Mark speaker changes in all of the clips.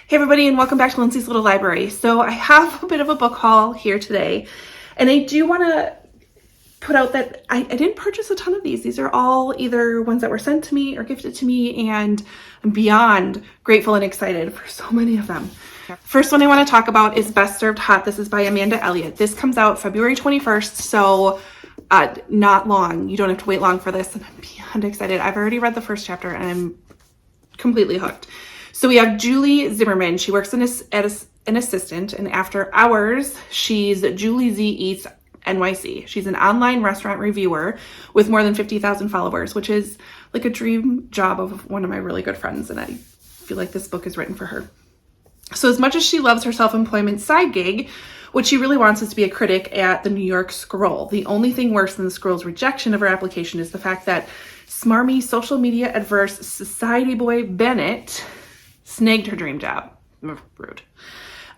Speaker 1: Hey everybody, and welcome back to Lindsey's Little Library. So I have a bit of a book haul here today, and I do want to put out that I didn't purchase a ton of these. These are all either ones that were sent to me or gifted to me, and I'm beyond grateful and excited for so many of them. First one I want to talk about is Best Served Hot. This is by Amanda Elliott. This comes out February 21st, so not long. You don't have to wait long for this, and I'm beyond excited. I've already read the first chapter, and I'm completely hooked. So we have Julie Zimmerman. She works as an assistant, and after hours, she's Julie Z Eats NYC. She's an online restaurant reviewer with more than 50,000 followers, which is like a dream job of one of my really good friends, and I feel like this book is written for her. So as much as she loves her self-employment side gig, what she really wants is to be a critic at the New York Scroll. The only thing worse than the Scroll's rejection of her application is the fact that smarmy, social media adverse society boy Bennett snagged her dream job. Rude.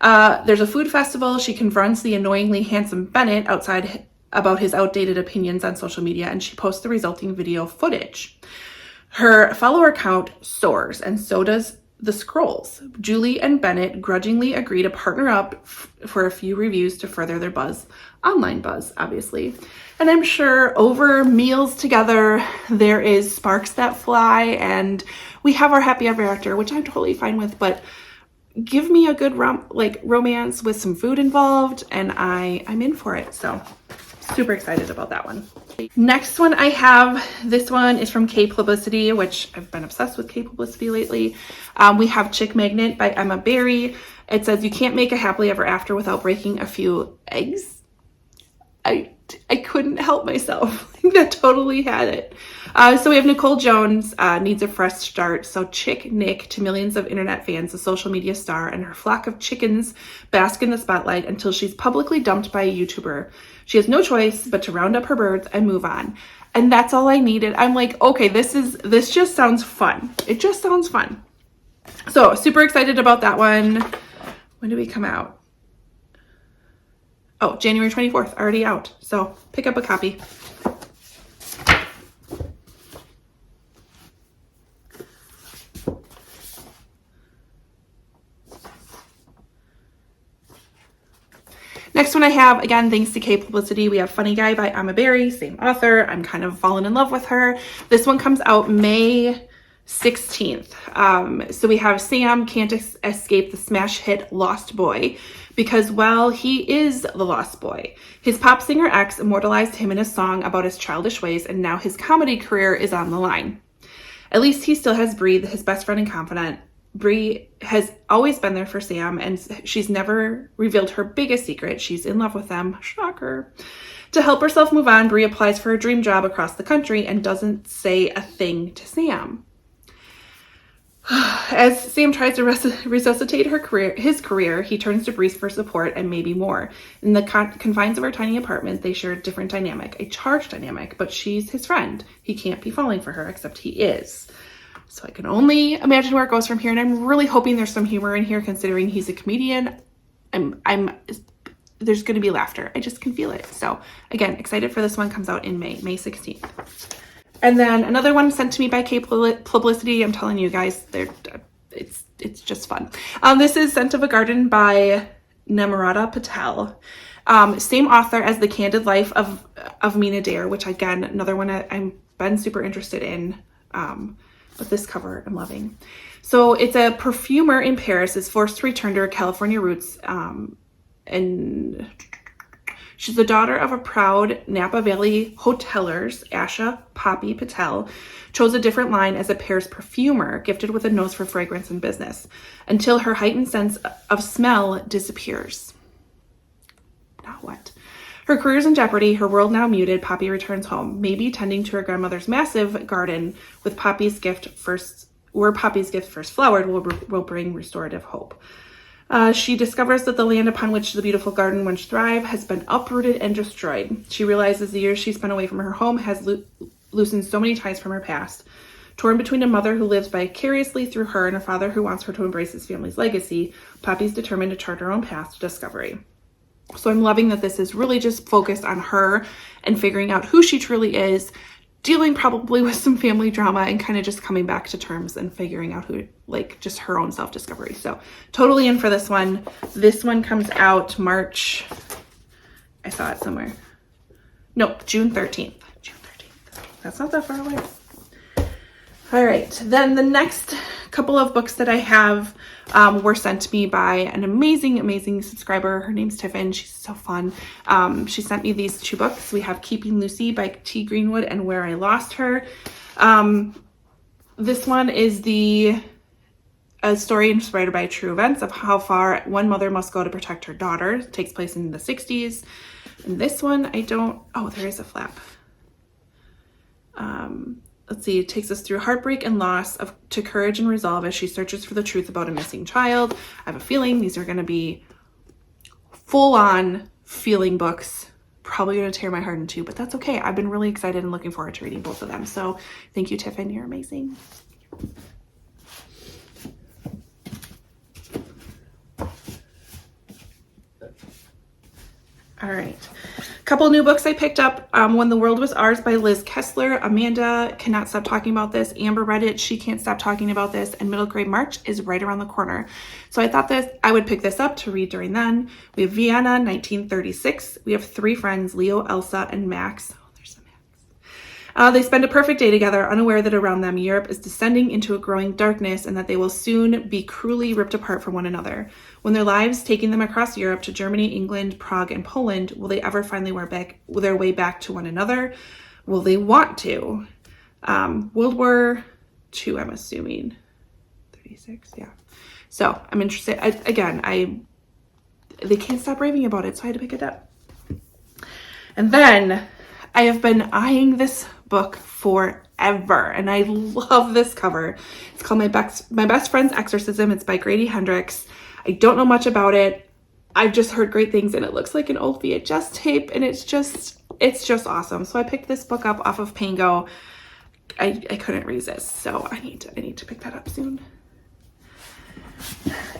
Speaker 1: There's a food festival. She confronts the annoyingly handsome Bennett outside about his outdated opinions on social media, and she posts the resulting video footage. Her follower count soars, and so does the Scrolls. Julie and Bennett grudgingly agree to partner up for a few reviews to further their buzz. Online buzz, obviously. And I'm sure over meals together, there is sparks that fly, and we have our happy ever after, which I'm totally fine with, but give me a good romance with some food involved, and I'm in for it. So super excited about that one. Next one I have, this one is from K Publicity, which I've been obsessed with K Publicity lately. We have Chick Magnet by Emma Barry. It says, you can't make a happily ever after without breaking a few eggs. I couldn't help myself. That totally had it. So we have Nicole Jones, needs a fresh start. So Chick Nick, to millions of internet fans, a social media star, and her flock of chickens bask in the spotlight until she's publicly dumped by a YouTuber. She has no choice but to round up her birds and move on. And that's all I needed. I'm like, okay, this just sounds fun. It just sounds fun. So super excited about that one. When did we come out? Oh, January 24th, already out. So pick up a copy. Next one I have, again, thanks to K Publicity, we have Funny Guy by Emma Barry, same author. I'm kind of fallen in love with her. This one comes out May 16th. So we have Sam can't escape the smash hit Lost Boy because, well, he is the lost boy. His pop singer ex immortalized him in a song about his childish ways, and now his comedy career is on the line. At least he still has Bree, his best friend and confidant. Bree has always been there for Sam, and she's never revealed her biggest secret. She's in love with them. Shocker. To help herself move on, Bree applies for a dream job across the country and doesn't say a thing to Sam. As Sam tries to resuscitate his career, he turns to Bree for support and maybe more. In the confines of our tiny apartment, they share a different dynamic, a charged dynamic, but she's his friend. He can't be falling for her, except he is. So I can only imagine where it goes from here, and I'm really hoping there's some humor in here, considering he's a comedian. There's going to be laughter. I just can feel it. So again, excited for this one. Comes out in May 16th. And then another one sent to me by K Publicity. I'm telling you guys, it's just fun. This is Scent of a Garden by Namrata Patel. Same author as The Candid Life of Meena Dare, which again, another one I've been super interested in. But this cover I'm loving. So it's a perfumer in Paris is forced to return to her California roots, and she's the daughter of a proud Napa Valley hoteliers. Asha Poppy Patel chose a different line as a Paris perfumer, gifted with a nose for fragrance and business, until her heightened sense of smell disappears. Now what? Her career's in jeopardy, her world now muted. Poppy returns home, maybe tending to her grandmother's massive garden where Poppy's gift first flowered will bring restorative hope. She discovers that the land upon which the beautiful garden once thrived has been uprooted and destroyed. She realizes the years she spent away from her home has loosened so many ties from her past. Torn between a mother who lives vicariously through her and a father who wants her to embrace his family's legacy, Poppy's determined to chart her own path to discovery. So I'm loving that this is really just focused on her and figuring out who she truly is, dealing probably with some family drama and kind of just coming back to terms and figuring out who, like, just her own self-discovery. So totally in for this one. This one comes out March, I saw it somewhere. No, June 13th. June 13th. That's not that far away. All right, then the next couple of books that I have were sent to me by an amazing subscriber. Her name's Tiffin. She's so fun. She sent me these 2 books. We have Keeping Lucy by T. Greenwood and Where I Lost Her. This one is a story inspired by true events of how far one mother must go to protect her daughter. It takes place in the 60s. And this one, there is a flap. Let's see, it takes us through heartbreak and loss to courage and resolve as she searches for the truth about a missing child. I have a feeling these are going to be full-on feeling books. Probably going to tear my heart in two, but that's okay. I've been really excited and looking forward to reading both of them. So thank you, Tiffin. You're amazing. All right. A couple new books I picked up. When the World Was Ours by Liz Kessler. Amanda cannot stop talking about this. Amber read it. She can't stop talking about this. And Middle Grade March is right around the corner. So I thought that I would pick this up to read during then. We have Vienna, 1936. We have 3 friends, Leo, Elsa, and Max. Oh, there's a Max. They spend a perfect day together, unaware that around them Europe is descending into a growing darkness and that they will soon be cruelly ripped apart from one another. When their lives taking them across Europe to Germany, England, Prague, and Poland, will they ever finally their way back to one another? Will they want to? World War II, I'm assuming. 36, yeah. So I'm interested. They can't stop raving about it, so I had to pick it up. And then I have been eyeing this book forever, and I love this cover. It's called My Best Friend's Exorcism. It's by Grady Hendrix. I don't know much about it. I've just heard great things, and it looks like an old VHS tape, and it's just awesome. So I picked this book up off of Pango. I couldn't resist, so I need to pick that up soon.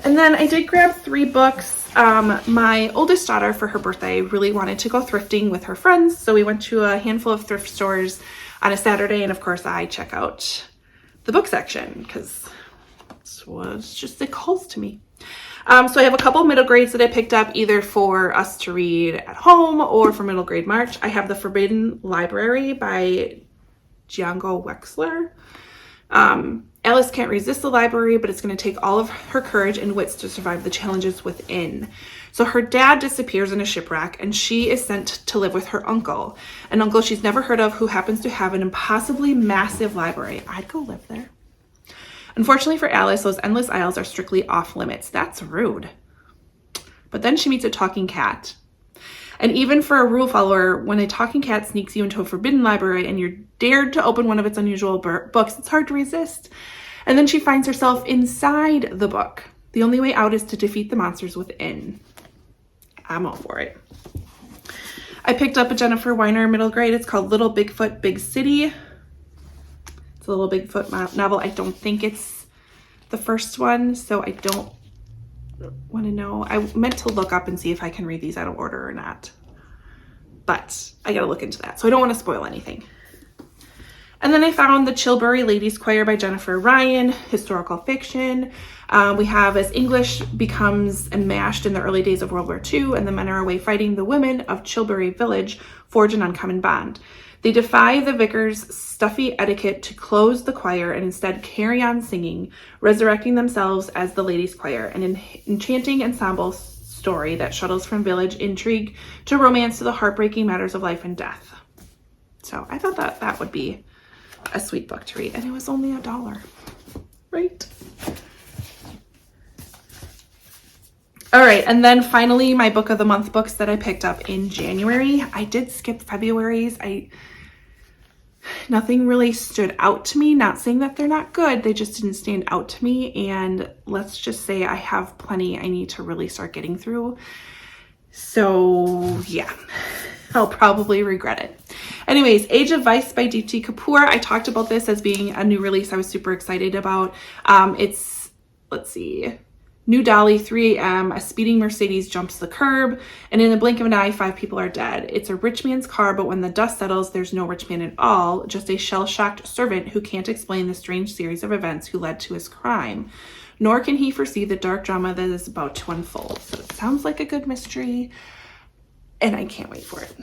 Speaker 1: And then I did grab 3 books. My oldest daughter, for her birthday, really wanted to go thrifting with her friends, so we went to a handful of thrift stores on a Saturday, and of course I check out the book section because it calls to me. So I have a couple middle grades that I picked up either for us to read at home or for Middle Grade March. I have The Forbidden Library by Django Wexler. Alice can't resist the library, but it's going to take all of her courage and wits to survive the challenges within. So her dad disappears in a shipwreck, and she is sent to live with her uncle, an uncle she's never heard of who happens to have an impossibly massive library. I'd go live there. Unfortunately for Alice, those endless aisles are strictly off limits. That's rude. But then she meets a talking cat. And even for a rule follower, when a talking cat sneaks you into a forbidden library and you're dared to open one of its unusual books, it's hard to resist. And then she finds herself inside the book. The only way out is to defeat the monsters within. I'm all for it. I picked up a Jennifer Weiner middle grade. It's called Little Bigfoot, Big City. It's a Little Bigfoot novel. I don't think it's the first one, so I don't want to know. I meant to look up and see if I can read these out of order or not, but I gotta look into that, so I don't want to spoil anything. And then I found The Chilbury Ladies Choir by Jennifer Ryan, historical fiction. We have As English becomes enmeshed in the early days of World War II and the men are away fighting, the women of Chilbury Village forge an uncommon bond. They defy the vicar's stuffy etiquette to close the choir and instead carry on singing, resurrecting themselves as the ladies' choir, an enchanting ensemble story that shuttles from village intrigue to romance to the heartbreaking matters of life and death. So I thought that would be a sweet book to read, and it was only $1, right? All right, and then finally my book of the month books that I picked up in January. I did skip February's. Nothing really stood out to me. Not saying that they're not good, they just didn't stand out to me, and let's just say I have plenty I need to really start getting through. So yeah, I'll probably regret it. Anyways, Age of Vice by Deepti Kapoor. I talked about this as being a new release I was super excited about. Let's see, New Delhi, 3 a.m., a speeding Mercedes jumps the curb, and in the blink of an eye, 5 people are dead. It's a rich man's car, but when the dust settles, there's no rich man at all, just a shell-shocked servant who can't explain the strange series of events who led to his crime. Nor can he foresee the dark drama that is about to unfold. So it sounds like a good mystery, and I can't wait for it.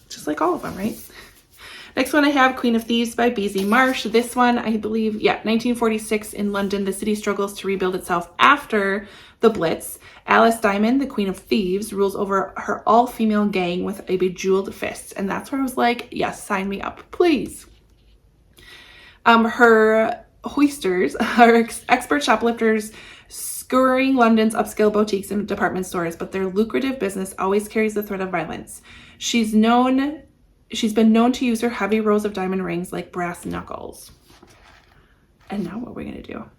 Speaker 1: Just like all of them, right? Next one I have Queen of Thieves by B.Z. Marsh. This one, I believe, 1946 in London. The city struggles to rebuild itself after the Blitz. Alice Diamond, the Queen of Thieves, rules over her all-female gang with a bejeweled fist. And that's where I was like, yes, sign me up, please. Her hoisters are expert shoplifters scouring London's upscale boutiques and department stores, but their lucrative business always carries the threat of violence. She's been known to use her heavy rows of diamond rings like brass knuckles. And now what are we going to do?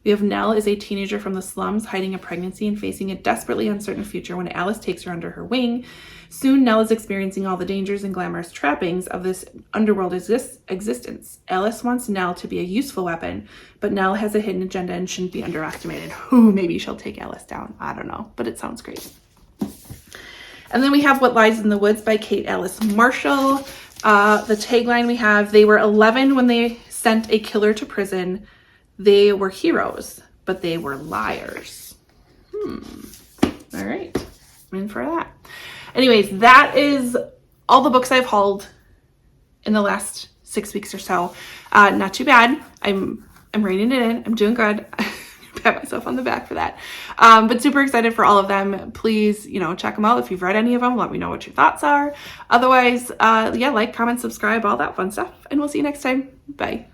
Speaker 1: We have Nell is a teenager from the slums hiding a pregnancy and facing a desperately uncertain future when Alice takes her under her wing. Soon, Nell is experiencing all the dangers and glamorous trappings of this underworld existence. Alice wants Nell to be a useful weapon, but Nell has a hidden agenda and shouldn't be underestimated. Ooh, maybe she'll take Alice down. I don't know, but it sounds great. And then we have What Lies in the Woods by Kate Alice Marshall. The tagline we have, they were 11 when they sent a killer to prison. They were heroes, but they were liars. All right, I'm in for that. Anyways, that is all the books I've hauled in the last 6 weeks or so. Not too bad. I'm reining it in. I'm doing good. Pat myself on the back for that. But super excited for all of them. Please, check them out. If you've read any of them, let me know what your thoughts are. Otherwise, like, comment, subscribe, all that fun stuff. And we'll see you next time. Bye.